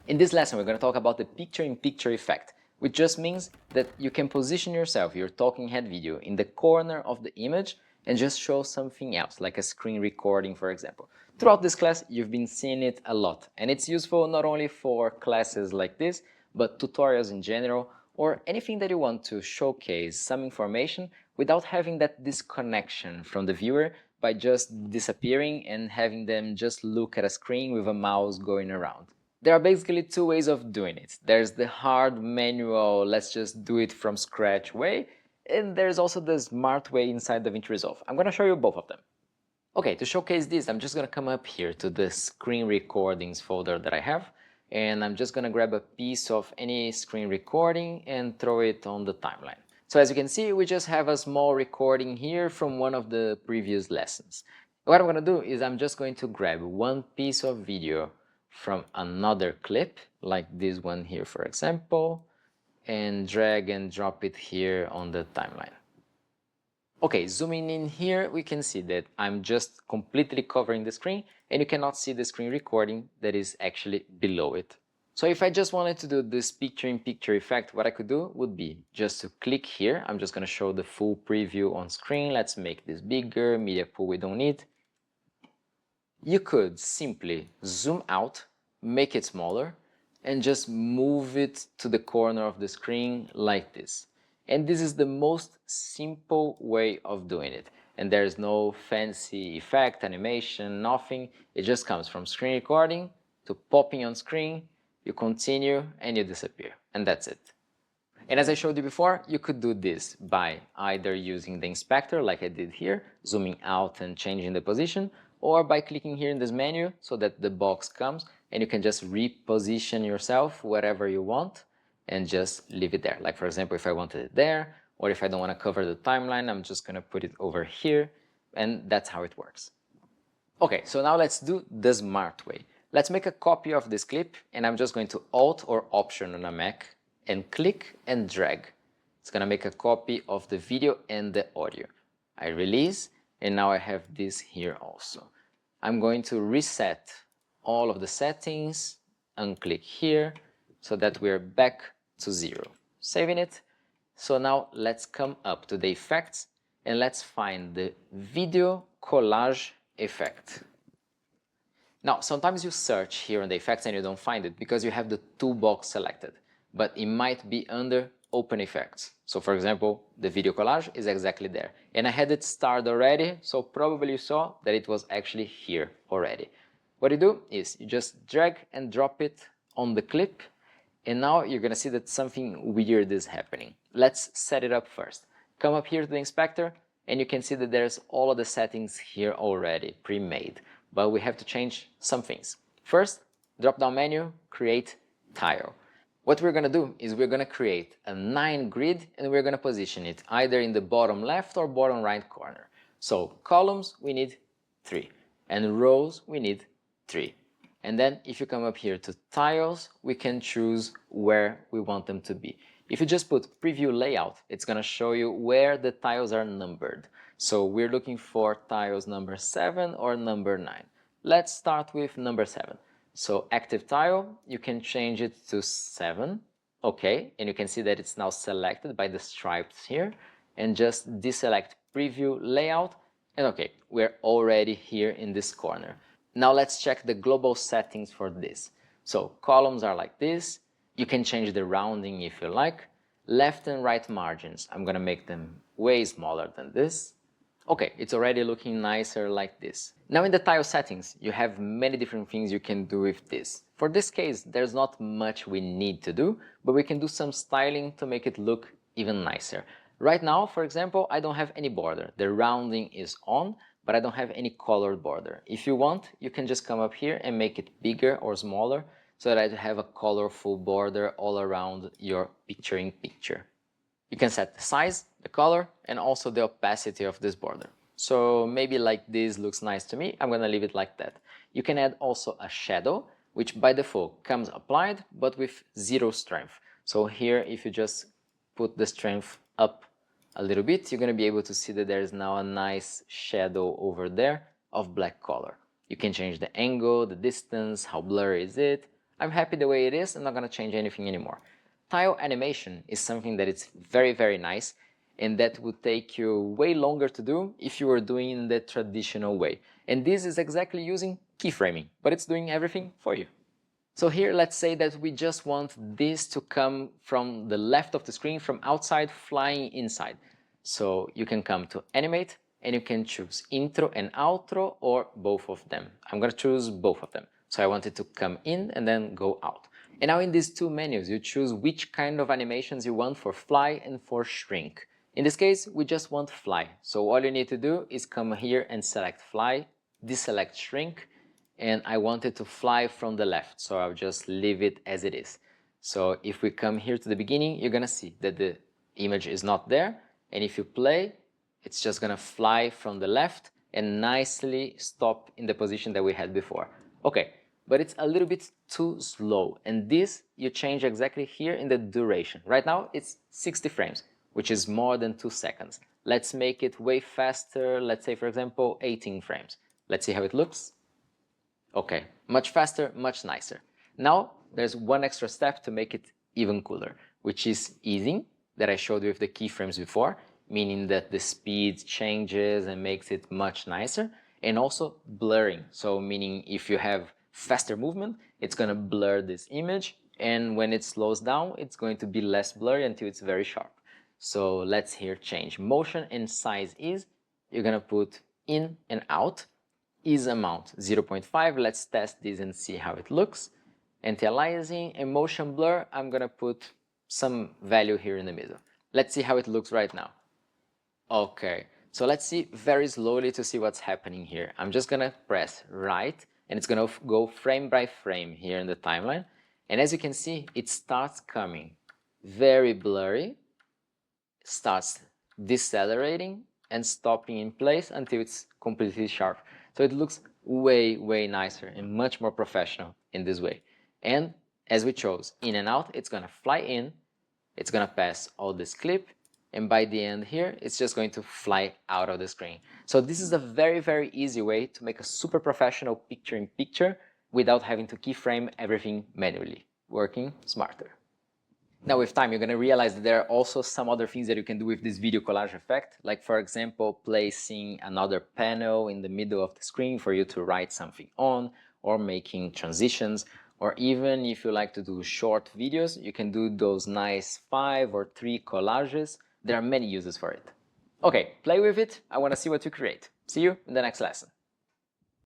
In this lesson, we're going to talk about the picture-in-picture effect, which just means that you can position yourself, your talking head video, in the corner of the image and just show something else, like a screen recording, for example. Throughout this class, you've been seeing it a lot, and it's useful not only for classes like this, but tutorials in general, or anything that you want to showcase some information without having that disconnection from the viewer by just disappearing and having them just look at a screen with a mouse going around. There are basically two ways of doing it. There's the hard manual, let's just do it from scratch way, and there's also the smart way inside DaVinci Resolve. I'm going to show you both of them. Okay, to showcase this, I'm just going to come up here to the screen recordings folder that I have, and I'm just going to grab a piece of any screen recording and throw it on the timeline. So as you can see, we just have a small recording here from one of the previous lessons. What I'm going to do is I'm just going to grab one piece of video from another clip, like this one here, for example, and drag and drop it here on the timeline. Okay, zooming in here, we can see that I'm just completely covering the screen, and you cannot see the screen recording that is actually below it. So if I just wanted to do this picture-in-picture effect, what I could do would be just to click here. I'm just going to show the full preview on screen. Let's make this bigger, media pool we don't need. You could simply zoom out, make it smaller, and just move it to the corner of the screen like this. And this is the most simple way of doing it. And there's no fancy effect, animation, nothing. It just comes from screen recording to popping on screen, you continue, and you disappear. And that's it. And as I showed you before, you could do this by either using the inspector like I did here, zooming out and changing the position, or by clicking here in this menu so that the box comes and you can just reposition yourself wherever you want and just leave it there. Like for example, if I wanted it there, or if I don't want to cover the timeline, I'm just going to put it over here, and that's how it works. Okay, so now let's do the smart way. Let's make a copy of this clip, and I'm just going to Alt or Option on a Mac and click and drag. It's going to make a copy of the video and the audio. I release, and now I have this here also. I'm going to reset all of the settings, unclick here, so that we're back to 0. Saving it. So now let's come up to the effects, and let's find the video collage effect. Now, sometimes you search here on the effects and you don't find it because you have the toolbox selected, but it might be under Open Effects. So for example, the video collage is exactly there. And I had it started already, so probably you saw that it was actually here already. What you do is you just drag and drop it on the clip, and now you're going to see that something weird is happening. Let's set it up first. Come up here to the inspector, and you can see that there's all of the settings here already pre-made, but we have to change some things. First, drop-down menu, create tile. What we're going to do is we're going to create a 9 grid, and we're going to position it either in the bottom left or bottom right corner. So columns, we need 3, and rows, we need 3. And then if you come up here to tiles, we can choose where we want them to be. If you just put preview layout, it's going to show you where the tiles are numbered. So we're looking for tiles number 7 or number 9. Let's start with number 7. So active tile, you can change it to 7. Okay, and you can see that it's now selected by the stripes here. And just deselect preview layout. And okay, we're already here in this corner. Now let's check the global settings for this. So columns are like this. You can change the rounding if you like. Left and right margins, I'm going to make them way smaller than this. Okay, it's already looking nicer like this. Now in the tile settings, you have many different things you can do with this. For this case, there's not much we need to do, but we can do some styling to make it look even nicer. Right now, for example, I don't have any border. The rounding is on, but I don't have any colored border. If you want, you can just come up here and make it bigger or smaller so that I have a colorful border all around your picture-in-picture. You can set the size, the color, and also the opacity of this border. So maybe like this looks nice to me, I'm going to leave it like that. You can add also a shadow, which by default comes applied, but with 0 strength. So here, if you just put the strength up a little bit, you're going to be able to see that there is now a nice shadow over there of black color. You can change the angle, the distance, how blurry is it. I'm happy the way it is. I'm not going to change anything anymore. Tile animation is something that is very, very nice, and that would take you way longer to do if you were doing in the traditional way. And this is exactly using keyframing, but it's doing everything for you. So here, let's say that we just want this to come from the left of the screen, from outside, flying inside. So you can come to animate, and you can choose intro and outro, or both of them. I'm going to choose both of them. So I want it to come in and then go out. And now in these two menus, you choose which kind of animations you want for fly and for shrink. In this case, we just want fly. So all you need to do is come here and select fly, deselect shrink, and I want it to fly from the left. So I'll just leave it as it is. So if we come here to the beginning, you're going to see that the image is not there. And if you play, it's just going to fly from the left and nicely stop in the position that we had before. Okay, but it's a little bit too slow. And this you change exactly here in the duration. Right now it's 60 frames, which is more than 2 seconds. Let's make it way faster. Let's say, for example, 18 frames. Let's see how it looks. Okay, much faster, much nicer. Now there's one extra step to make it even cooler, which is easing, that I showed you with the keyframes before, meaning that the speed changes and makes it much nicer, and also blurring. So meaning if you have faster movement, it's going to blur this image, and when it slows down, it's going to be less blurry until it's very sharp. So let's here change motion and size is. You're going to put in and out. Is amount 0.5. Let's test this and see how it looks. Anti-aliasing and motion blur, I'm going to put some value here in the middle. Let's see how it looks right now. Okay, so let's see very slowly to see what's happening here. I'm just going to press right, and it's going to go frame by frame here in the timeline. And as you can see, it starts coming very blurry, starts decelerating and stopping in place until it's completely sharp. So it looks way, way nicer and much more professional in this way. And as we chose in and out, it's going to fly in, it's going to pass all this clip, and by the end here, it's just going to fly out of the screen. So this is a very, very easy way to make a super professional picture-in-picture without having to keyframe everything manually, working smarter. Now with time, you're going to realize that there are also some other things that you can do with this video collage effect, like for example, placing another panel in the middle of the screen for you to write something on, or making transitions, or even if you like to do short videos, you can do those nice 5 or 3 collages. There are many uses for it. Okay, play with it. I want to see what you create. See you in the next lesson.